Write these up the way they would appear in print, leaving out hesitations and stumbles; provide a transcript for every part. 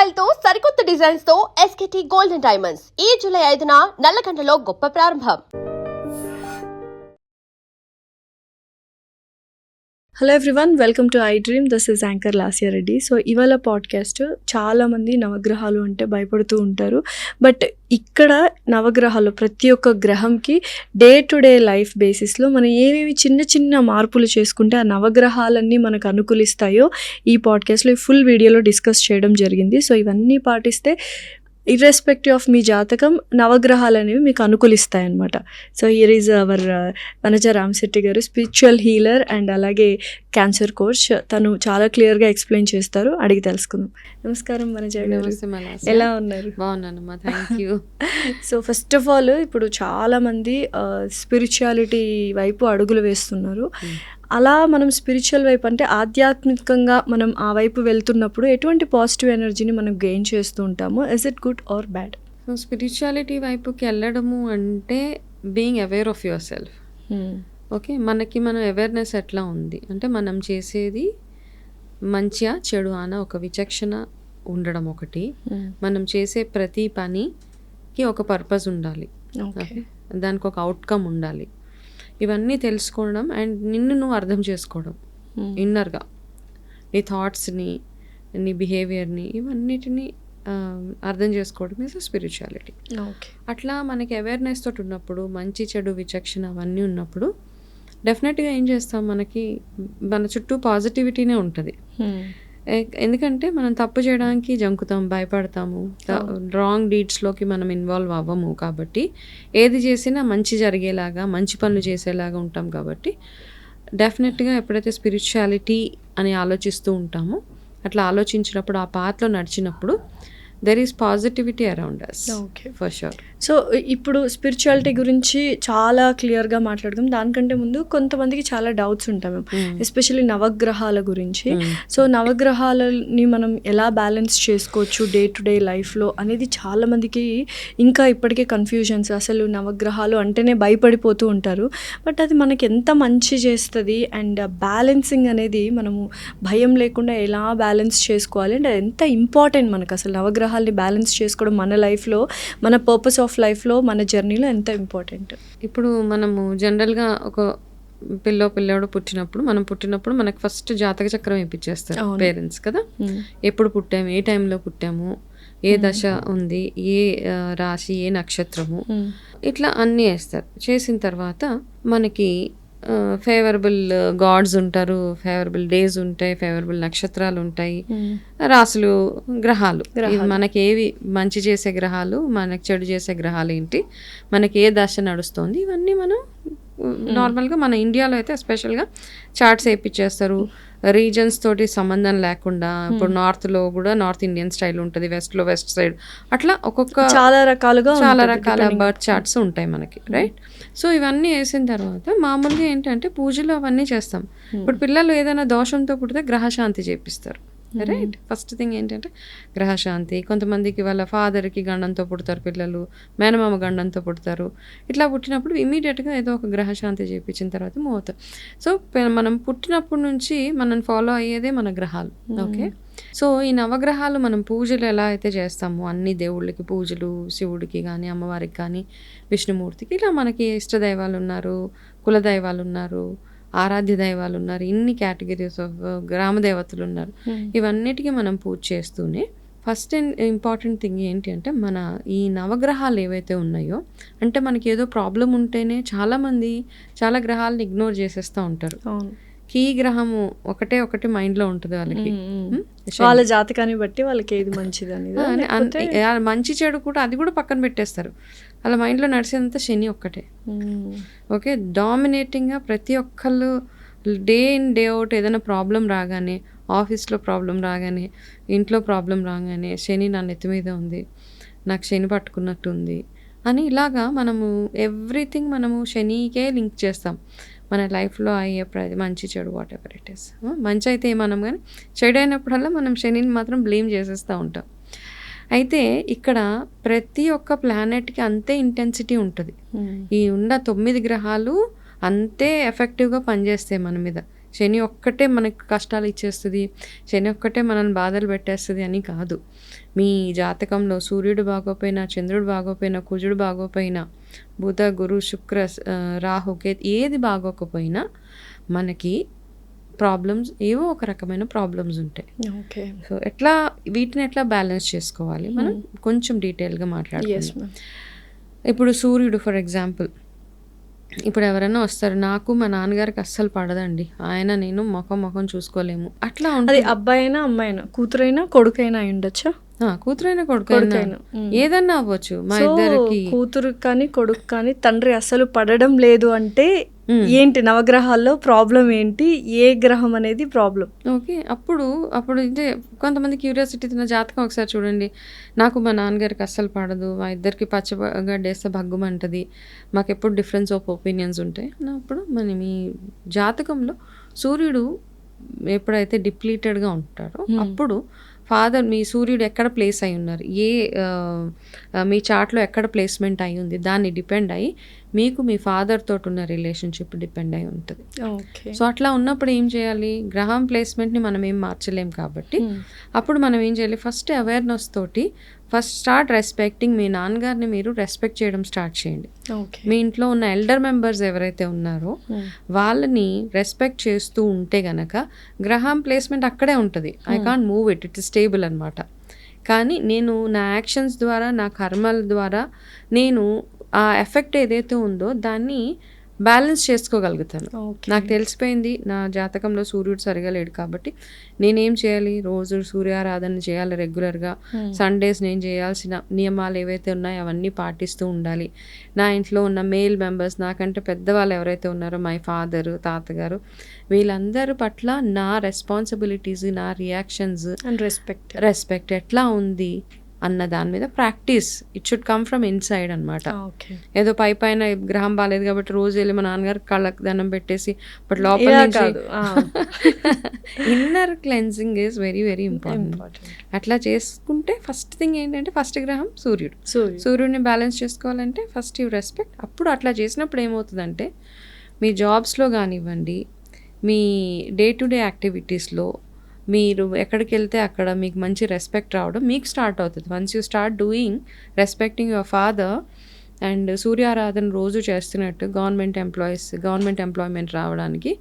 స్టైల్తో సరికొత్త డిజైన్స్తో ఎస్కేటీ golden diamonds ఈ July 5న నల్లగండలో గొప్ప ప్రారంభం. Hello everyone, welcome to I dream. This is anchor Lasya Reddy. So ఇవాళ పాడ్కాస్ట్ చాలామంది నవగ్రహాలు అంటే భయపడుతూ ఉంటారు. బట్ ఇక్కడ నవగ్రహాలు ప్రతి ఒక్క గ్రహంకి డే టు డే లైఫ్ బేసిస్లో మనం ఏమేమి చిన్న చిన్న మార్పులు చేసుకుంటే ఆ నవగ్రహాలన్నీ మనకు అనుకూలిస్తాయో ఈ పాడ్కాస్ట్లో ఫుల్ వీడియోలో డిస్కస్ చేయడం జరిగింది. సో ఇవన్నీ పాటిస్తే ఇర్రెస్పెక్టివ్ ఆఫ్ మీ జాతకం నవగ్రహాలు అనేవి మీకు అనుకూలిస్తాయన్నమాట. So here is our Vanaja Ramashetti garu, spiritual healer and అలాగే క్యాన్సర్ కోచ్. తను చాలా క్లియర్గా ఎక్స్ప్లెయిన్ చేస్తారు, అడిగి తెలుసుకుందాం. నమస్కారం వనజ గారు, ఎలా ఉన్నారు? బాగున్నానమ్మా, thank you. So first of all ఇప్పుడు చాలామంది స్పిరిచువాలిటీ వైపు అడుగులు వేస్తున్నారు. అలా మనం స్పిరిచువల్ వైపు అంటే ఆధ్యాత్మికంగా మనం ఆ వైపు వెళ్తున్నప్పుడు ఎటువంటి పాజిటివ్ ఎనర్జీని మనం గెయిన్ చేస్తూ ఉంటాము? Is it good or bad? So spirituality వైపుకి వెళ్ళడము అంటే being aware of your self. Okay, మనం అవేర్నెస్ ఎట్లా ఉంది అంటే మనం చేసేది మంచిగా చెడు అన్న ఒక విచక్షణ ఉండడం ఒకటి. మనం చేసే ప్రతి పనికి ఒక పర్పస్ ఉండాలి, దానికి ఒక అవుట్కమ్ ఉండాలి. ఇవన్నీ తెలుసుకోవడం అండ్ నిన్ను నువ్వు అర్థం చేసుకోవడం, ఇన్నర్గా నీ థాట్స్ని, నీ బిహేవియర్ని, ఇవన్నిటిని అర్థం చేసుకోవడం ఈజ్ స్పిరిచువాలిటీ. అట్లా మనకి అవేర్నెస్ తోటి ఉన్నప్పుడు, మంచి చెడు విచక్షణ అవన్నీ ఉన్నప్పుడు డెఫినెట్గా ఏం చేస్తాం, మన చుట్టూ పాజిటివిటీనే ఉంటుంది. ఎందుకంటే మనం తప్పు చేయడానికి జంకుతాం, భయపడతాము, రాంగ్ డీడ్స్లోకి మనం ఇన్వాల్వ్ అవ్వము. కాబట్టి ఏది చేసినా మంచి జరిగేలాగా, మంచి పనులు చేసేలాగా ఉంటాం. కాబట్టి డెఫినెట్గా ఎప్పుడైతే స్పిరిచువాలిటీ అని ఆలోచిస్తూ ఉంటామో, అట్లా ఆలోచించినప్పుడు, ఆ పాత్రలో నడిచినప్పుడు there is positivity around us. Okay, for sure. So ఇప్పుడు స్పిరిచువాలిటీ గురించి చాలా క్లియర్గా మాట్లాడదాం. దానికంటే ముందు కొంతమందికి చాలా డౌట్స్ ఉంటాయి, ఎస్పెషల్లీ నవగ్రహాల గురించి. సో నవగ్రహాలని మనం ఎలా బ్యాలెన్స్ చేసుకోవచ్చు డే టు డే లైఫ్లో అనేది చాలామందికి ఇంకా ఇప్పటికే కన్ఫ్యూజన్స్. అసలు నవగ్రహాలు అంటేనే భయపడిపోతూ ఉంటారు. బట్ అది మనకి ఎంత మంచి చేస్తుంది అండ్ బ్యాలెన్సింగ్ అనేది మనము భయం లేకుండా ఎలా బ్యాలెన్స్ చేసుకోవాలి అంటే ఎంత ఇంపార్టెంట్ మనకు అసలు నవగ్రహాలని బ్యాలెన్స్ చేసుకోవడం మన లైఫ్లో, మన పర్పస్ ఆఫ్ లైఫ్లో, మన జర్నీలో ఎంత ఇంపార్టెంట్. ఇప్పుడు మనము జనరల్గా ఒక పిల్లోడు పుట్టినప్పుడు మనకు ఫస్ట్ జాతక చక్రం వేయించేస్తారు పేరెంట్స్ కదా. ఎప్పుడు పుట్టాము, ఏ టైంలో పుట్టాము, ఏ దశ ఉంది, ఏ రాశి, ఏ నక్షత్రము, ఇట్లా అన్నీ వేస్తారు. చేసిన తర్వాత మనకి ఫేవరబుల్ గాడ్స్ ఉంటారు, ఫేవరబుల్ డేస్ ఉంటాయి, ఫేవరబుల్ నక్షత్రాలు ఉంటాయి, రాసులు, గ్రహాలు. మనకి ఏవి మంచి చేసే గ్రహాలు, మనకి చెడు చేసే గ్రహాలు ఏంటి, మనకి ఏ దశ నడుస్తుంది, ఇవన్నీ మనం నార్మల్గా మన ఇండియాలో అయితే ఎస్పెషల్గా చార్ట్స్ వేయించేస్తారు. రీజన్స్ తోటి సంబంధం లేకుండా, ఇప్పుడు నార్త్లో కూడా నార్త్ ఇండియన్ స్టైల్ ఉంటుంది, వెస్ట్లో వెస్ట్ సైడ్, అట్లా ఒక్కొక్క చాలా రకాల బర్త్ చార్ట్స్ ఉంటాయి మనకి, రైట్. సో ఇవన్నీ వేసిన తర్వాత మామూలుగా ఏంటంటే పూజలు అవన్నీ చేస్తాం. ఇప్పుడు పిల్లలు ఏదైనా దోషంతో పుడితే గ్రహశాంతి చేపిస్తారు, రైట్. ఫస్ట్ థింగ్ ఏంటంటే గ్రహశాంతి. కొంతమందికి వాళ్ళ ఫాదర్కి గండంతో పుడతారు పిల్లలు, మేనమామ గండంతో పుడతారు. ఇట్లా పుట్టినప్పుడు ఇమీడియట్గా ఏదో ఒక గ్రహశాంతి చేయించిన తర్వాత మూవ్ అవుతారు. సో మనం పుట్టినప్పటి నుంచి మనం ఫాలో అయ్యేదే మన గ్రహాలు. ఓకే, సో ఈ నవగ్రహాలు మనం పూజలు ఎలా అయితే చేస్తామో, అన్ని దేవుళ్ళకి పూజలు, శివుడికి కానీ, అమ్మవారికి కానీ, విష్ణుమూర్తికి, ఇలా మనకి ఇష్టదైవాలు ఉన్నారు, కులదైవాలు ఉన్నారు, ఆరాధ్య దైవాలు ఉన్నారు, ఇన్ని కేటగిరీస్ ఆఫ్ గ్రామదేవతలు ఉన్నారు. ఇవన్నిటికీ మనం పూజ చేస్తూనే ఫస్ట్ ఇంపార్టెంట్ థింగ్ ఏంటి అంటే, మన ఈ నవగ్రహాలు ఏవైతే ఉన్నాయో, అంటే మనకి ఏదో ప్రాబ్లం ఉంటేనే చాలామంది చాలా గ్రహాలను ఇగ్నోర్ చేసేస్తూ ఉంటారు. కీ గ్రహము ఒకటి మైండ్లో ఉంటుంది వాళ్ళకి, వాళ్ళ జాతకాన్ని బట్టి వాళ్ళకి ఏది మంచిది అనేది, మంచి చెడు కూడా అది కూడా పక్కన పెట్టేస్తారు. వాళ్ళ మైండ్లో నడిచేదంతా శని ఒక్కటే. ఓకే, డామినేటింగ్గా ప్రతి ఒక్కళ్ళు డే ఇన్ డే అవుట్ ఏదైనా ప్రాబ్లం రాగానే, ఆఫీస్లో ప్రాబ్లం రాగానే, ఇంట్లో ప్రాబ్లం రాగానే, శని నా నెత్తి మీద ఉంది, నాకు శని పట్టుకున్నట్టు ఉంది అని, ఇలాగా మనము ఎవ్రీథింగ్ మనము శనికే లింక్ చేస్తాం. మన లైఫ్లో అయ్యే మంచి చెడు వాట్ ఎవర్ ఇట్ ఈస్. మంచి అయితే మనం కానీ, చెడు అయినప్పుడల్లా మనం శనిని మాత్రం బ్లేమ్ చేసేస్తూ ఉంటాం. అయితే ఇక్కడ ప్రతి ఒక్క ప్లానెట్కి అంతే ఇంటెన్సిటీ ఉంటుంది. ఈ ఉన్న 9 గ్రహాలు అంతే ఎఫెక్టివ్గా పనిచేస్తాయి మన మీద. శని ఒక్కటే మనకు కష్టాలు ఇచ్చేస్తుంది, శని ఒక్కటే మనల్ని బాధలు పెట్టేస్తుంది అని కాదు. మీ జాతకంలో సూర్యుడు బాగోపోయినా, చంద్రుడు బాగోపోయినా, కుజుడు బాగోపోయినా, బుధ గురు శుక్ర రాహు కేతు ఏది బాగోకపోయినా మనకి ప్రాబ్లమ్స్ ఏవో ఒక రకమైన ప్రాబ్లమ్స్ ఉంటాయి. ఓకే. సో వీటిని ఎట్లా బ్యాలెన్స్ చేసుకోవాలి మనం కొంచెం డీటెయిల్గా మాట్లాడుకుందాం. ఇప్పుడు సూర్యుడు ఫర్ ఎగ్జాంపుల్, ఇప్పుడు ఎవరైనా వస్తారు, నాకు మా నాన్నగారికి అస్సలు పడదండి, ఆయన నేను ముఖం చూసుకోలేము, అట్లా అది ఉంటుంది. అబ్బాయి అయినా అమ్మాయి అయినా, కూతురైనా కొడుకైనా అయి ఉండొచ్చా? కూతురైనా కొడుకైనా ఏదన్నా అవ్వచ్చు. మా ఇద్దరికి కూతురు కానీ కొడుకు కానీ తండ్రి అసలు పడడం లేదు అంటే ఏంటి, నవగ్రహాల్లో ప్రాబ్లం ఏంటి, ఏ గ్రహం అనేది ప్రాబ్లం? ఓకే, అప్పుడు ఇదే కొంతమంది క్యూరియాసిటీ తిన్న జాతకం ఒకసారి చూడండి. నాకు మా నాన్నగారికి అస్సలు పడదు, మా ఇద్దరికి పచ్చగడ్డేస్తే భగ్గుమంటది, మాకు ఎప్పుడు డిఫరెన్స్ ఆఫ్ ఒపీనియన్స్ ఉంటాయి అప్పుడు మీ జాతకంలో సూర్యుడు ఎప్పుడైతే డిప్లీటెడ్గా ఉంటారో అప్పుడు ఫాదర్, మీ సూర్యుడు ఎక్కడ ప్లేస్ అయి ఉన్నారు, మీ చార్ట్లో ఎక్కడ ప్లేస్మెంట్ అయి ఉంది, దాన్ని డిపెండ్ అయ్యి మీకు మీ ఫాదర్ తోటి ఉన్న రిలేషన్షిప్ డిపెండ్ అయి ఉంటుంది. సో అట్లా ఉన్నప్పుడు ఏం చేయాలి, గ్రహం ప్లేస్మెంట్ని మనం ఏం మార్చలేం కాబట్టి అప్పుడు మనం ఏం చేయాలి, ఫస్ట్ అవేర్నెస్ తోటి స్టార్ట్ రెస్పెక్టింగ్. మీ నాన్నగారిని మీరు రెస్పెక్ట్ చేయడం స్టార్ట్ చేయండి. మీ ఇంట్లో ఉన్న ఎల్డర్ మెంబర్స్ ఎవరైతే ఉన్నారో వాళ్ళని రెస్పెక్ట్ చేస్తూ ఉంటే గనక గ్రహం ప్లేస్మెంట్ అక్కడే ఉంటుంది. I can't move it is stable అనమాట. కానీ నేను నా యాక్షన్స్ ద్వారా, నా కర్మల ద్వారా నేను ఆ ఎఫెక్ట్ ఏదైతే ఉందో దాన్ని బ్యాలెన్స్ చేసుకోగలుగుతాను. నాకు తెలిసిపోయింది నా జాతకంలో సూర్యుడు సరిగా లేడు కాబట్టి నేనేం చేయాలి, రోజు సూర్యారాధన చేయాలి రెగ్యులర్గా. సండేస్ నేను చేయాల్సిన నియమాలు ఏవైతే ఉన్నాయో అవన్నీ పాటిస్తూ ఉండాలి. నా ఇంట్లో ఉన్న మేల్ మెంబర్స్, నాకంటే పెద్దవాళ్ళు ఎవరైతే ఉన్నారో, మై ఫాదరు, తాతగారు, వీళ్ళందరి పట్ల నా రెస్పాన్సిబిలిటీస్, నా రియాక్షన్స్ అండ్ రెస్పెక్ట్ ఎట్లా ఉంది అన్న దాని మీద practice. It should come from inside అనమాట. ఏదో పైన గ్రహం బాగాలేదు కాబట్టి రోజు వెళ్ళి మా నాన్నగారు కళ్ళకు దండం పెట్టేసి, బట్ లోపల నుంచి inner cleansing is very very important. అట్లా చేసుకుంటే ఫస్ట్ థింగ్ ఏంటంటే, ఫస్ట్ గ్రహం సూర్యుడిని బ్యాలెన్స్ చేసుకోవాలంటే ఫస్ట్ యూ రెస్పెక్ట్. అప్పుడు అట్లా చేసినప్పుడు ఏమవుతుందంటే, మీ జాబ్స్లో కానివ్వండి, మీ డే టు డే యాక్టివిటీస్లో మీరు ఎక్కడికి వెళ్తే అక్కడ మీకు మంచి రెస్పెక్ట్ రావడం మీకు స్టార్ట్ అవుతుంది. Once you start doing respecting your father and సూర్యారాధన రోజు చేస్తున్నట్టు గవర్నమెంట్ ఎంప్లాయ్మెంట్ రావడానికి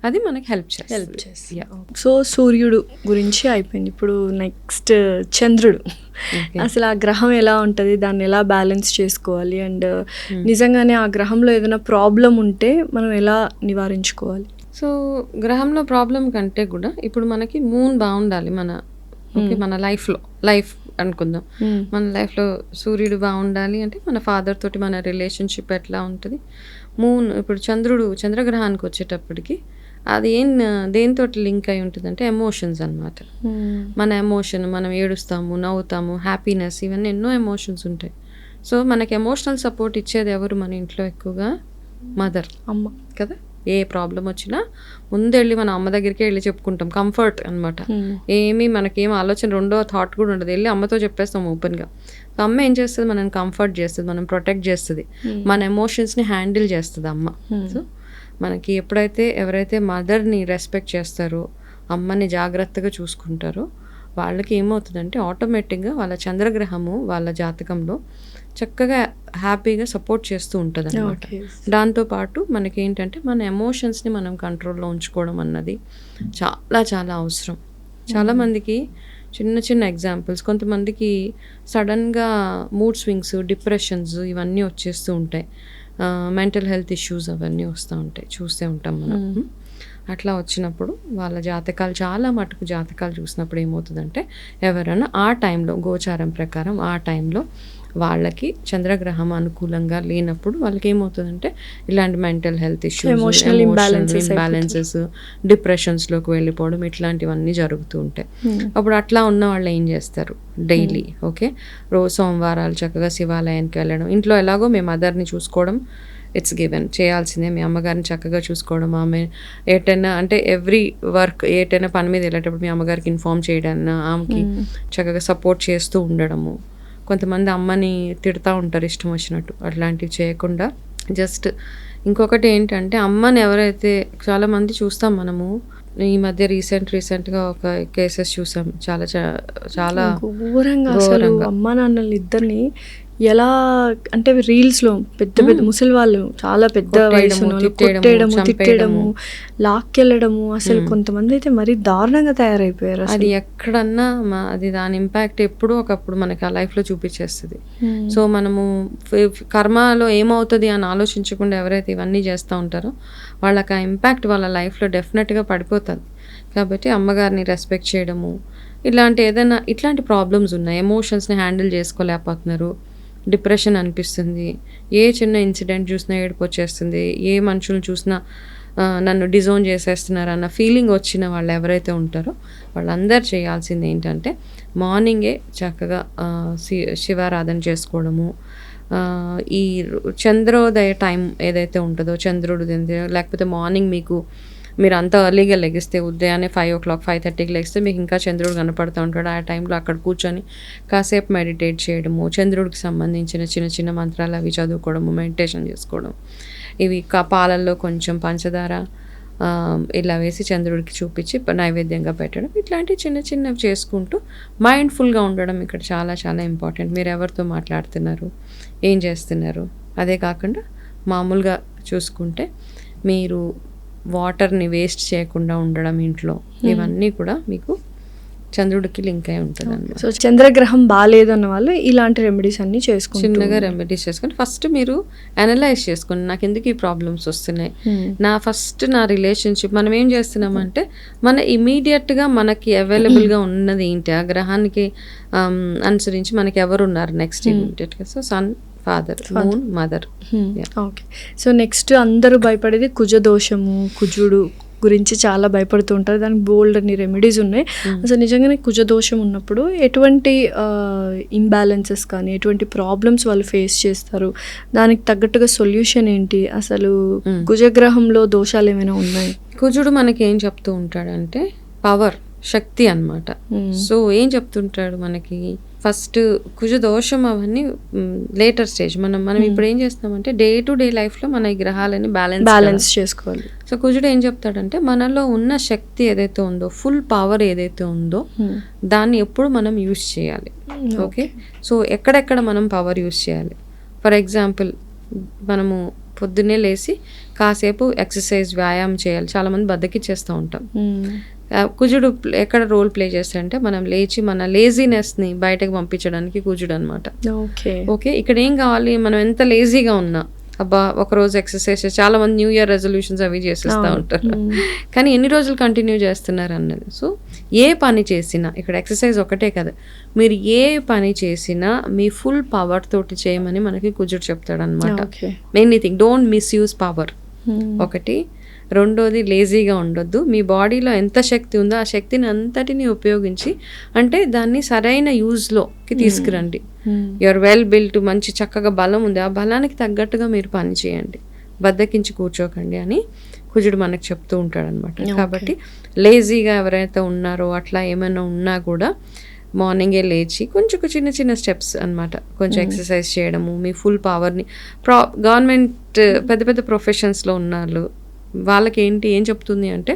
అది మనకి హెల్ప్ చేస్తుంది. సో సూర్యుడు గురించి అయిపోయింది. ఇప్పుడు నెక్స్ట్ చంద్రుడు. అసలు ఆ గ్రహం ఎలా ఉంటుంది, దాన్ని ఎలా బ్యాలెన్స్ చేసుకోవాలి, అండ్ నిజంగానే ఆ గ్రహంలో ఏదైనా ప్రాబ్లం ఉంటే మనం ఎలా నివారించుకోవాలి? సో గ్రహంలో ప్రాబ్లం కంటే కూడా ఇప్పుడు మనకి మూన్ బాగుండాలి మన లైఫ్ అనుకుందాం. మన లైఫ్లో సూర్యుడు బాగుండాలి అంటే మన ఫాదర్ తోటి మన రిలేషన్షిప్ ఎట్లా ఉంటుంది. మూన్, ఇప్పుడు చంద్రగ్రహానికి వచ్చేటప్పటికి అది దేనితో లింక్ అయి ఉంటుంది అంటే ఎమోషన్స్ అనమాట. మన ఎమోషన్, మనం ఏడుస్తాము, నవ్వుతాము, హ్యాపీనెస్, ఇవన్నీ ఎన్నో ఎమోషన్స్ ఉంటాయి. సో మనకి ఎమోషనల్ సపోర్ట్ ఇచ్చేది ఎవరు మన ఇంట్లో? ఎక్కువగా మదర్, అమ్మ కదా. ఏ ప్రాబ్లం వచ్చినా ముందెళ్ళి మన అమ్మ దగ్గరికి వెళ్ళి చెప్పుకుంటాం. కంఫర్ట్ అనమాట. మనకేం ఆలోచన, రెండో థాట్ కూడా ఉండదు, వెళ్ళి అమ్మతో చెప్పేస్తాం ఓపెన్గా. సో అమ్మ ఏం చేస్తుంది, మనల్ని కంఫర్ట్ చేస్తుంది, మనం ప్రొటెక్ట్ చేస్తుంది, మన ఎమోషన్స్ని హ్యాండిల్ చేస్తుంది అమ్మ. సో మనకి ఎవరైతే మదర్ని రెస్పెక్ట్ చేస్తారో, అమ్మని జాగ్రత్తగా చూసుకుంటారో, వాళ్ళకి ఏమవుతుందంటే ఆటోమేటిక్గా వాళ్ళ చంద్రగ్రహము వాళ్ళ జాతకంలో చక్కగా హ్యాపీగా సపోర్ట్ చేస్తూ ఉంటుంది అనమాట. దాంతోపాటు మనకేంటంటే మన ఎమోషన్స్ని మనం కంట్రోల్లో ఉంచుకోవడం అన్నది చాలా చాలా అవసరం. చాలామందికి చిన్న ఎగ్జాంపుల్స్, కొంతమందికి సడన్గా మూడ్ స్వింగ్స్, డిప్రెషన్స్ ఇవన్నీ వచ్చేస్తూ ఉంటాయి. మెంటల్ హెల్త్ ఇష్యూస్ అవన్నీ వస్తూ ఉంటాయి, చూస్తూ ఉంటాం మనం. అట్లా వచ్చినప్పుడు వాళ్ళ చాలా మటుకు జాతకాలు చూసినప్పుడు ఏమవుతుందంటే, ఎవరైనా ఆ టైంలో గోచారం ప్రకారం ఆ టైంలో వాళ్ళకి చంద్రగ్రహం అనుకూలంగా లేనప్పుడు వాళ్ళకి ఏమవుతుందంటే ఇలాంటి mental health issues, emotional imbalances, డిప్రెషన్స్లోకి వెళ్ళిపోవడం, ఇట్లాంటివన్నీ జరుగుతూ ఉంటాయి. అప్పుడు అట్లా ఉన్న వాళ్ళు ఏం చేస్తారు, డైలీ రోజు సోమవారాలు చక్కగా శివాలయానికి వెళ్ళడం, ఇంట్లో ఎలాగో మీ మదర్ని చూసుకోవడం ఇట్స్ గివెన్, చేయాల్సిందే. మీ అమ్మగారిని చక్కగా చూసుకోవడం, ఆమె ఏటైనా అంటే ఎవ్రీ వర్క్ ఏటైనా పని మీద వెళ్ళేటప్పుడు మీ అమ్మగారికి ఇన్ఫార్మ్ చేయడాన్ని, ఆమెకి చక్కగా సపోర్ట్ చేస్తూ ఉండడము. కొంతమంది అమ్మని తిడతా ఉంటారు ఇష్టం వచ్చినట్టు, అట్లాంటివి చేయకుండా జస్ట్ ఇంకొకటి ఏంటంటే అమ్మని ఎవరైతే చాలామంది చూస్తాం మనము, ఈ మధ్య రీసెంట్గా ఒక కేసెస్ చూసాం, చాలా ఘోరంగా అసలు అమ్మా నాన్నలు ఇద్దరిని ఎలా అంటే రీల్స్లో పెద్ద ముసలి వాళ్ళు చాలా పెద్ద వయసు కొట్టేయడము, తిట్టేయడము, లాక్కెళ్ళడము, అసలు కొంతమంది అయితే మరీ దారుణంగా తయారైపోయారు. అది ఎక్కడన్నా అది దాని ఇంపాక్ట్ ఎప్పుడో ఒకప్పుడు మనకి ఆ లైఫ్లో చూపించేస్తుంది. సో మనము కర్మలో ఏమవుతుంది అని ఆలోచించకుండా ఎవరైతే ఇవన్నీ చేస్తూ ఉంటారో వాళ్ళకి ఆ ఇంపాక్ట్ వాళ్ళ లైఫ్లో డెఫినెట్గా పడిపోతుంది. కాబట్టి అమ్మగారిని రెస్పెక్ట్ చేయడము, ఇట్లాంటి ప్రాబ్లమ్స్ ఉన్నాయి, ఎమోషన్స్ని హ్యాండిల్ చేసుకోలేకపోతున్నారు, డిప్రెషన్ అనిపిస్తుంది, ఏ చిన్న ఇన్సిడెంట్ చూసినా ఏడుపు వచ్చేస్తుంది, ఏ మనుషులను చూసినా నన్ను డిజోన్ చేసేస్తున్నారు అన్న ఫీలింగ్ వచ్చిన వాళ్ళు ఎవరైతే ఉంటారో వాళ్ళందరూ చేయాల్సింది ఏంటంటే మార్నింగే చక్కగా శివారాధన చేసుకోవడము, ఈ చంద్రోదయ టైం ఏదైతే ఉంటుందో చంద్రుడు లేకపోతే మార్నింగ్ మీరు అంత ఎర్లీగా లెగిస్తే ఉదయాన్నే 5 o'clock 5:30కి లెగిస్తే మీకు ఇంకా చంద్రుడు కనపడుతూ ఉంటాడు. ఆ టైంలో అక్కడ కూర్చొని కాసేపు మెడిటేట్ చేయడము, చంద్రుడికి సంబంధించిన చిన్న చిన్న మంత్రాలు అవి చదువుకోవడము, మెడిటేషన్ చేసుకోవడం, ఇవి పాలల్లో కొంచెం పంచదార ఇలా వేసి చంద్రుడికి చూపించి నైవేద్యంగా పెట్టడం, ఇట్లాంటివి చిన్న చిన్నవి చేసుకుంటూ మైండ్ఫుల్గా ఉండడం ఇక్కడ చాలా చాలా ఇంపార్టెంట్. మీరు ఎవరితో మాట్లాడుతున్నారు, ఏం చేస్తున్నారు, అదే కాకుండా మామూలుగా చూసుకుంటే మీరు వాటర్ని వేస్ట్ చేయకుండా ఉండడం ఇంట్లో, ఇవన్నీ కూడా మీకు చంద్రుడికి లింక్ అయి ఉంటుంది అన్నమాట. సో చంద్రగ్రహం బాగాలేదు అన్న వాళ్ళు ఇలాంటి రెమెడీస్ అన్నీ చేసుకుని చిన్నగా రెమెడీస్ చేసుకొని ఫస్ట్ మీరు అనలైజ్ చేసుకోండి, నాకు ఎందుకు ఈ ప్రాబ్లమ్స్ వస్తున్నాయి, నా రిలేషన్షిప్ మనం ఏం చేస్తున్నామంటే మన ఇమీడియట్గా మనకి అవైలబుల్గా ఉన్నది ఏంటి, ఆ గ్రహానికి అనుసరించి మనకి ఎవరున్నారు నెక్స్ట్ ఇమీడియట్గా. So son, father, moon, mother. Okay. So next అందరూ భయపడేది కుజదోషము, కుజుడు గురించి చాలా భయపడుతూ ఉంటారు. దానికి బోల్డ్ అన్ని రెమెడీస్ ఉన్నాయి. అసలు నిజంగానే కుజదోషం ఉన్నప్పుడు ఎటువంటి ఇంబ్యాలెన్సెస్ కానీ ఎటువంటి ప్రాబ్లమ్స్ వాళ్ళు ఫేస్ చేస్తారు, దానికి తగ్గట్టుగా సొల్యూషన్ ఏంటి, అసలు కుజగ్రహంలో దోషాలు ఏమైనా ఉన్నాయి? కుజుడు మనకి ఏం చెప్తూ ఉంటాడంటే పవర్, శక్తి అన్నమాట. సో ఏం చెప్తుంటాడు మనకి, ఫస్ట్ కుజ దోషం అవన్నీ లేటర్ స్టేజ్. మనం ఇప్పుడు ఏం చేస్తామంటే డే టు డే లైఫ్లో మన ఈ గ్రహాలని బ్యాలెన్స్ చేసుకోవాలి. సో కుజుడు ఏం చెప్తాడంటే మనలో ఉన్న శక్తి ఏదైతే ఉందో, ఫుల్ పవర్ ఏదైతే ఉందో దాన్ని ఎప్పుడు మనం యూజ్ చేయాలి. ఓకే. సో ఎక్కడెక్కడ మనం పవర్ యూజ్ చేయాలి, ఫర్ ఎగ్జాంపుల్ మనము పొద్దున్నే లేచి కాసేపు ఎక్సర్సైజ్, వ్యాయామం చేయాలి. చాలామంది బద్దకిచ్చేస్తూ ఉంటాం. కుజుడు ఎక్కడ రోల్ ప్లే చేస్తాడంటే మనం లేచి మన లేజీనెస్ని బయటకు పంపించడానికి కుజుడు అనమాట. ఓకే. ఇక్కడ ఏం కావాలి, మనం ఎంత లేజీగా ఉన్నా అబ్బా ఒకరోజు ఎక్సర్సైజ్, చాలా మంది న్యూ ఇయర్ రెజల్యూషన్స్ అవి చేసేస్తూ ఉంటారు, కానీ ఎన్ని రోజులు కంటిన్యూ చేస్తున్నారు అన్నది. సో ఏ పని చేసినా, ఇక్కడ ఎక్సర్సైజ్ ఒకటే కదా, మీరు ఏ పని చేసినా మీ ఫుల్ పవర్ తోటి చేయమని మనకి కుజుడు చెప్తాడు అనమాట. ఎనీథింగ్, డోంట్ మిస్యూజ్ పవర్ ఒకటి. రెండోది లేజీగా ఉండొద్దు, మీ బాడీలో ఎంత శక్తి ఉందో ఆ శక్తిని అంతటిని ఉపయోగించి అంటే దాన్ని సరైన యూజ్లోకి తీసుకురండి. యువర్ వెల్ బిల్ట్, మంచి చక్కగా బలం ఉంది, ఆ బలానికి తగ్గట్టుగా మీరు పని చేయండి, బద్దకించి కూర్చోకండి అని కుజుడు మనకు చెప్తూ ఉంటాడు అనమాట. కాబట్టి లేజీగా ఎవరైతే ఉన్నారో అట్లా ఏమైనా ఉన్నా కూడా మార్నింగే లేచి కొంచెం చిన్న చిన్న స్టెప్స్ అనమాట, కొంచెం ఎక్సర్సైజ్ చేయడము, మీ ఫుల్ పవర్ని గవర్నమెంట్ పెద్ద పెద్ద ప్రొఫెషన్స్లో ఉన్నారు వాళ్ళకి ఏం చెప్తుంది అంటే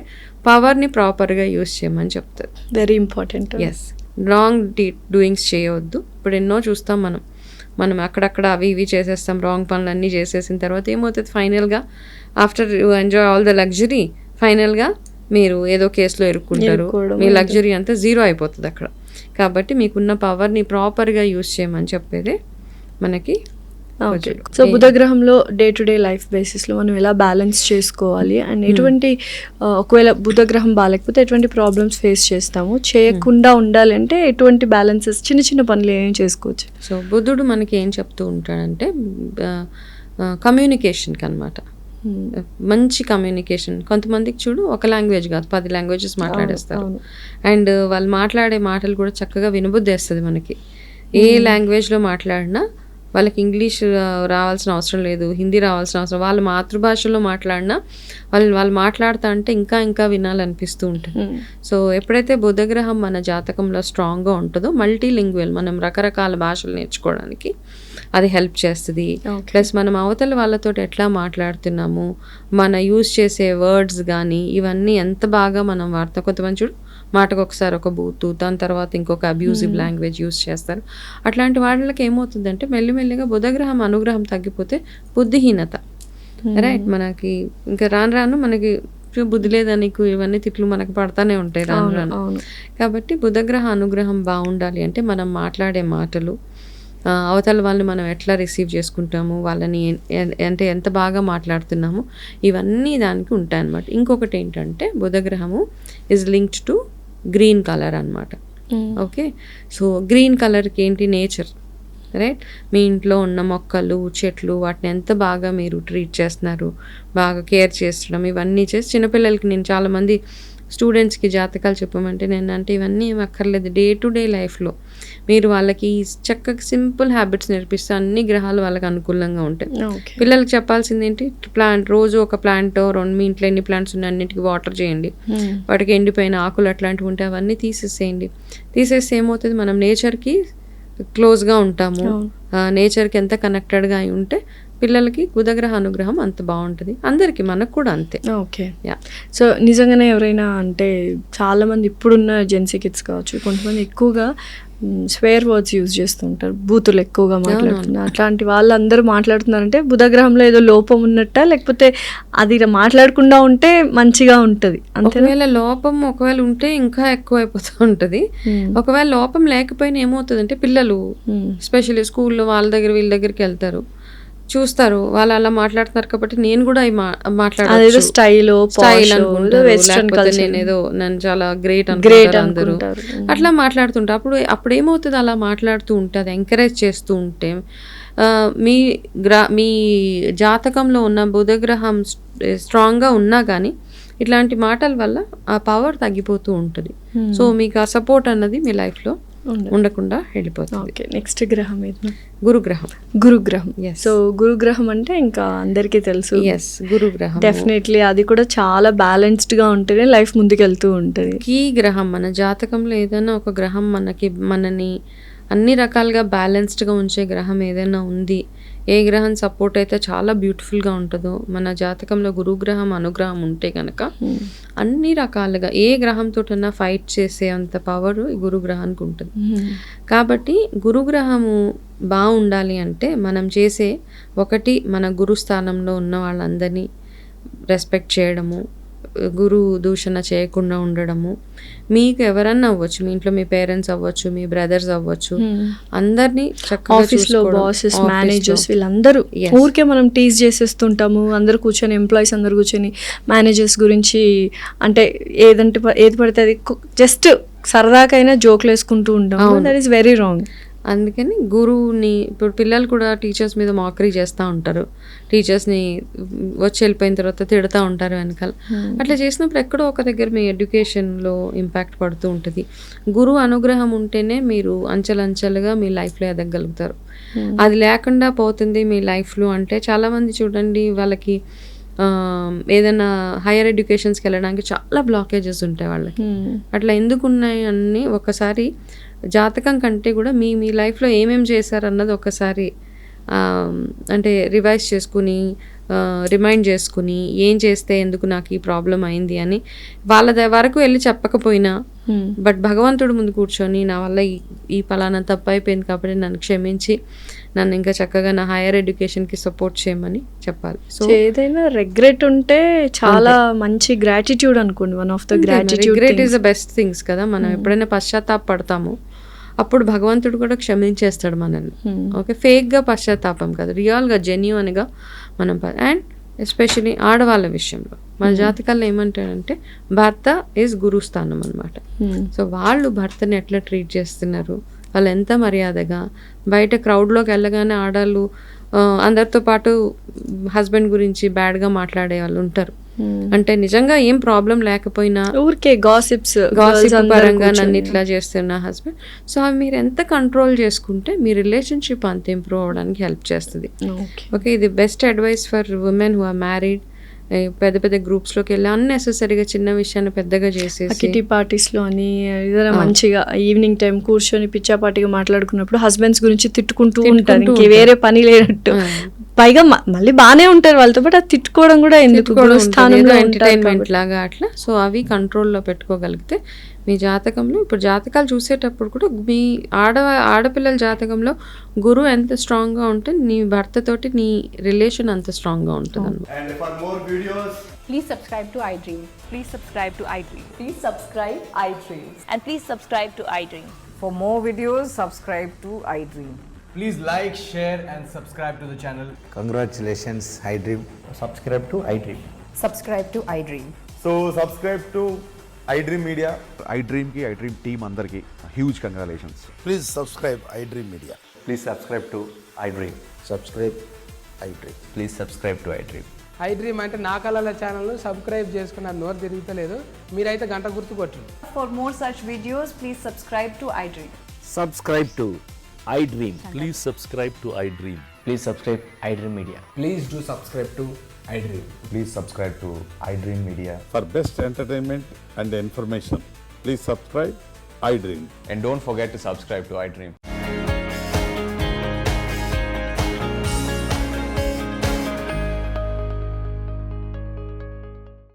పవర్ని ప్రాపర్గా యూజ్ చేయమని చెప్తుంది. Very important. Yes, wrong doings చేయవద్దు. ఇప్పుడు ఎన్నో చూస్తాం మనం అక్కడక్కడ అవి ఇవి చేసేస్తాం, రాంగ్ పనులు అన్నీ చేసేసిన తర్వాత ఏమవుతుంది, ఫైనల్గా after you enjoy all the luxury, ఫైనల్గా మీరు ఏదో కేసులో ఇరుక్కుంటారు, మీ లగ్జరీ అంతా జీరో అయిపోతుంది అక్కడ. కాబట్టి మీకున్న పవర్ని ప్రాపర్గా యూజ్ చేయమని చెప్పేదే మనకి. ఓకే. సో బుధగ్రహంలో డే టు డే లైఫ్ బేసిస్లో మనం ఎలా బ్యాలెన్స్ చేసుకోవాలి అండ్ ఎటువంటి ఒకవేళ బుధగ్రహం బాగాలేకపోతే ఎటువంటి ప్రాబ్లమ్స్ ఫేస్ చేస్తాము, చేయకుండా ఉండాలి అంటే ఎటువంటి బ్యాలెన్సెస్, చిన్న చిన్న పనులు ఏం చేసుకోవచ్చు? సో బుధుడు మనకి ఏం చెప్తూ ఉంటాడంటే కమ్యూనికేషన్కి అనమాట, మంచి కమ్యూనికేషన్. కొంతమందికి చూడు ఒక లాంగ్వేజ్ కాదు 10 లాంగ్వేజెస్ మాట్లాడేస్తారు, అండ్ వాళ్ళు మాట్లాడే మాటలు కూడా చక్కగా వినబుద్ధేస్తుంది మనకి. ఏ లాంగ్వేజ్లో మాట్లాడినా వాళ్ళకి ఇంగ్లీష్ రావాల్సిన అవసరం లేదు, హిందీ రావాల్సిన అవసరం, వాళ్ళ మాతృభాషలో మాట్లాడినా వాళ్ళు మాట్లాడుతా అంటే ఇంకా వినాలనిపిస్తూ ఉంటుంది. సో ఎప్పుడైతే బుధగ్రహం మన జాతకంలో స్ట్రాంగ్గా ఉంటుందో మల్టీలింగ్వల్, మనం రకరకాల భాషలు నేర్చుకోవడానికి అది హెల్ప్ చేస్తుంది. ప్లస్ మనం అవతల వాళ్ళతో ఎట్లా మాట్లాడుతున్నాము, మన యూజ్ చేసే వర్డ్స్ కానీ ఇవన్నీ ఎంత బాగా మనం వాడతాం. కొంతమంది చూడు మాటకు ఒకసారి ఒక బూతు, దాని తర్వాత ఇంకొక అబ్యూజివ్ లాంగ్వేజ్ యూజ్ చేస్తారు. అట్లాంటి వాళ్ళకి ఏమవుతుందంటే మెల్లిమెల్లిగా బుధగ్రహం అనుగ్రహం తగ్గిపోతే బుద్ధిహీనత, రైట్, మనకి ఇంకా రాను మనకి బుద్ధి లేదా నీకు, ఇవన్నీ తిట్లు మనకు పడతానే ఉంటాయి రాను. కాబట్టి బుధగ్రహ అనుగ్రహం బాగుండాలి అంటే మనం మాట్లాడే మాటలు, అవతల వాళ్ళని మనం ఎట్లా రిసీవ్ చేసుకుంటాము, వాళ్ళని అంటే ఎంత బాగా మాట్లాడుతున్నాము, ఇవన్నీ దానికి ఉంటాయి అన్నమాట. ఇంకొకటి ఏంటంటే బుధగ్రహము is linked to green colour అనమాట. ఓకే, సో గ్రీన్ కలర్కి ఏంటి, నేచర్, రైట్. మీ ఇంట్లో ఉన్న మొక్కలు చెట్లు వాటిని ఎంత బాగా మీరు ట్రీట్ చేస్తున్నారు, బాగా కేర్ చేస్తడం, ఇవన్నీ చేసి చిన్నపిల్లలకి నేను చాలామంది స్టూడెంట్స్కి జాతకాలు చెప్పమంటే నేను అంటే ఇవన్నీ ఏమి అక్కర్లేదు, డే టు డే లైఫ్లో మీరు వాళ్ళకి చక్కగా సింపుల్ హ్యాబిట్స్ నేర్పిస్తే అన్ని గ్రహాలు వాళ్ళకి అనుకూలంగా ఉంటాయి. పిల్లలకి చెప్పాల్సింది ఏంటి, రోజు ఒక ప్లాంట్, మీ ఇంట్లో ఎన్ని ప్లాంట్స్ ఉన్నాయి అన్నిటికీ వాటర్ చేయండి, వాటికి ఎండిపోయిన ఆకులు అట్లాంటివి ఉంటే అవన్నీ తీసేసేయండి. తీసేస్తే ఏమవుతుంది, మనం నేచర్కి క్లోజ్గా ఉంటాము, నేచర్కి ఎంత కనెక్టెడ్గా అయి ఉంటే పిల్లలకి బుధగ్రహ అనుగ్రహం అంత బాగుంటుంది, అందరికీ, మనకు కూడా అంతే. ఓకే, సో నిజంగానే ఎవరైనా అంటే చాలామంది ఇప్పుడున్న జెన్సీ కిడ్స్ కావచ్చు, కొంతమంది ఎక్కువగా స్వేర్ వర్డ్స్ యూజ్ చేస్తుంటారు, బూతులు ఎక్కువగా మాట్లాడుతున్నారు. అట్లాంటి వాళ్ళందరూ మాట్లాడుతున్నారంటే బుధగ్రహంలో ఏదో లోపం ఉన్నట్ట, లేకపోతే అది మాట్లాడకుండా ఉంటే మంచిగా ఉంటుంది అంతే. ఒకవేళ లోపం ఒకవేళ ఉంటే ఇంకా ఎక్కువ అయిపోతూ ఉంటుంది. ఒకవేళ లోపం లేకపోయినా ఏమవుతుందంటే పిల్లలు ఎస్పెషల్లీ స్కూల్లో వాళ్ళ దగ్గర వీళ్ళ దగ్గరికి వెళ్తారు, చూస్తారు వాళ్ళు అలా మాట్లాడుతున్నారు కాబట్టి నేను కూడా మాట్లాడాలి స్టైల్ అనుకుంటారు, నేనేదో నన్ను చాలా గ్రేట్ అందరూ అట్లా మాట్లాడుతుంటా. అప్పుడు ఏమవుతుంది, అలా మాట్లాడుతూ ఉంటే అది ఎంకరేజ్ చేస్తూ ఉంటే మీ జాతకంలో ఉన్న బుధగ్రహం స్ట్రాంగ్గా ఉన్నా కానీ ఇట్లాంటి మాటల వల్ల ఆ పవర్ తగ్గిపోతూ ఉంటుంది. సో మీకు ఆ సపోర్ట్ అన్నది మీ లైఫ్లో ఉండకుండా వెళ్ళిపోతుంది. నెక్స్ట్ గ్రహం ఏది, గురుగ్రహం. సో గురుగ్రహం అంటే ఇంకా అందరికీ తెలుసు, గురుగ్రహం డెఫినెట్లీ అది కూడా చాలా బ్యాలెన్స్డ్ గా ఉంటేనే లైఫ్ ముందుకు వెళ్తూ ఉంటుంది. ఈ గ్రహం మన జాతకంలో ఏదైనా ఒక గ్రహం మనని అన్ని రకాలుగా బ్యాలెన్స్డ్గా ఉంచే గ్రహం ఏదైనా ఉంది, ఏ గ్రహం సపోర్ట్ అయితే చాలా బ్యూటిఫుల్గా ఉంటుందో, మన జాతకంలో గురుగ్రహం అనుగ్రహం ఉంటే కనుక అన్ని రకాలుగా ఏ గ్రహంతోటన్నా ఫైట్ చేసే అంత పవర్ ఈ గురుగ్రహానికి ఉంటుంది. కాబట్టి గురుగ్రహము బాగుండాలి అంటే మనం చేసే ఒకటి, మన గురుస్థానంలో ఉన్న వాళ్ళందరినీ రెస్పెక్ట్ చేయడము, గురు దూషణ చేయకుండా ఉండడము. మీకు ఎవరన్నా అవ్వచ్చు, మీ ఇంట్లో మీ పేరెంట్స్ అవ్వచ్చు, మీ బ్రదర్స్ అవ్వచ్చు, అందరినీ చక్కగా ఆఫీస్లో బాసెస్, మేనేజర్స్, వీళ్ళందరూ ఊరికే మనం టీజ్ చేసేస్తుంటాము. అందరు కూర్చొని ఎంప్లాయీస్ అందరు కూర్చొని మేనేజర్స్ గురించి అంటే ఏది పడితే అది జస్ట్ సరదాకైనా జోక్లు వేసుకుంటూ ఉంటాము. That is very wrong. అందుకని గురువుని, ఇప్పుడు పిల్లలు కూడా టీచర్స్ మీద మాకరీ చేస్తూ ఉంటారు, టీచర్స్ని వచ్చి వెళ్ళిపోయిన తర్వాత తిడుతూ ఉంటారు వెనకాల. అట్లా చేసినప్పుడు ఎక్కడో ఒక దగ్గర మీ ఎడ్యుకేషన్లో ఇంపాక్ట్ పడుతూ ఉంటుంది. గురువు అనుగ్రహం ఉంటేనే మీరు అంచెలంచెలుగా మీ లైఫ్లో ఎదగలుగుతారు. అది లేకుండా పోతుంది మీ లైఫ్లో అంటే చాలామంది చూడండి, వాళ్ళకి ఏదైనా హైయర్ ఎడ్యుకేషన్స్కి వెళ్ళడానికి చాలా బ్లాకేజెస్ ఉంటాయి వాళ్ళకి. అట్లా ఎందుకు ఉన్నాయి అన్నీ ఒకసారి జాతకం కంటే కూడా మీ లైఫ్లో ఏమేమి చేశారన్నది ఒకసారి అంటే రివైజ్ చేసుకుని, రిమైండ్ చేసుకుని, ఏం చేస్తే ఎందుకు నాకు ఈ ప్రాబ్లం అయింది అని వాళ్ళ వరకు వెళ్ళి చెప్పకపోయినా, బట్ భగవంతుడు ముందు కూర్చొని నా వల్ల ఈ పలానా తప్పు అయిపోయింది కాబట్టి నన్ను క్షమించి నన్ను ఇంకా చక్కగా నా హైయర్ ఎడ్యుకేషన్కి సపోర్ట్ చేయమని చెప్పాలి. సో ఏదైనా రిగ్రెట్ ఉంటే చాలా మంచి గ్రాటిట్యూడ్ అనుకోండి. One of the regret is the best things కదా. మనం ఎప్పుడైనా పశ్చాత్తాపడతామో అప్పుడు భగవంతుడు కూడా క్షమించేస్తాడు మనల్ని. ఓకే, ఫేక్గా పశ్చాత్తాపం కాదు, రియల్గా జెన్యూన్గా మనం. అండ్ ఎస్పెషలీ ఆడవాళ్ళ విషయంలో మన జాతకాల్లో ఏమంటాడంటే భర్త ఈజ్ గురుస్థానం అనమాట. సో వాళ్ళు భర్తని ఎట్లా ట్రీట్ చేస్తున్నారు, వాళ్ళు ఎంత మర్యాదగా, బయట క్రౌడ్లోకి వెళ్ళగానే ఆడవాళ్ళు అందరితో పాటు హస్బెండ్ గురించి బ్యాడ్గా మాట్లాడే వాళ్ళు ఉంటారు. అంటే నిజంగా ఏం ప్రాబ్లం లేకపోయినా ఊరికే గాసిప్స్ పరంగా నన్ను ఇట్లా చేస్తారు నా హస్బెండ్. సో అవి మీరు ఎంత కంట్రోల్ చేసుకుంటే మీ రిలేషన్షిప్ అంత ఇంప్రూవ్ అవ్వడానికి హెల్ప్ చేస్తుంది. ఓకే, ఇది best advice for women who are married. పెద్ద పెద్ద గ్రూప్స్లోకి వెళ్ళి అన్నెసెసరీగా చిన్న విషయాన్ని పెద్దగా చేసేసి కిటీ పార్టీస్లో అని ఏదైనా మంచిగా ఈవినింగ్ టైం కూర్చొని పిచ్చాపాటిగా మాట్లాడుకున్నప్పుడు హస్బెండ్స్ గురించి తిట్టుకుంటూ ఉంటారు, ఇంక వేరే పని లేనట్టు. పైగా మళ్ళీ బాగానే ఉంటారు వాళ్ళతో, బట్ అది తిట్టుకోవడం కూడా ఎందుకు, ఎంటర్టైన్మెంట్ లాగా అట్లా. సో అవి కంట్రోల్లో పెట్టుకోగలిగితే మీ జాతకంలో, ఇప్పుడు జాతకాలు చూసేటప్పుడు కూడా మీ ఆడపిల్లల జాతకంలో గురువు ఎంత స్ట్రాంగ్గా ఉంటే నీ భర్తతోటి నీ రిలేషన్ అంత స్ట్రాంగ్గా ఉంటుంది అన్నమాట. And for more videos, Please subscribe to iDream. Please subscribe to iDream. Please subscribe iDream. And please subscribe to iDream. For more videos, subscribe to iDream. please like, share and subscribe to the channel. Congratulations, iDream. Subscribe to iDream. Subscribe to iDream. So subscribe to iDream Media. iDream ki iDream team andarki huge congratulations. Please subscribe iDream Media. Please subscribe to iDream. Subscribe iDream. Please subscribe to iDream. iDream అంటే నా కళల ఛానల్ను subscribe చేసుకున్న నోరు తిరుగుతలేదు, మీరైతే గంట గుర్తు కొట్టండి. For more such videos, please subscribe to iDream. Subscribe to iDream. Please subscribe to iDream. Please subscribe iDream Media. Please do subscribe to iDream. Please subscribe to iDream Media. For best entertainment and information, please subscribe iDream. And don't forget to subscribe to iDream.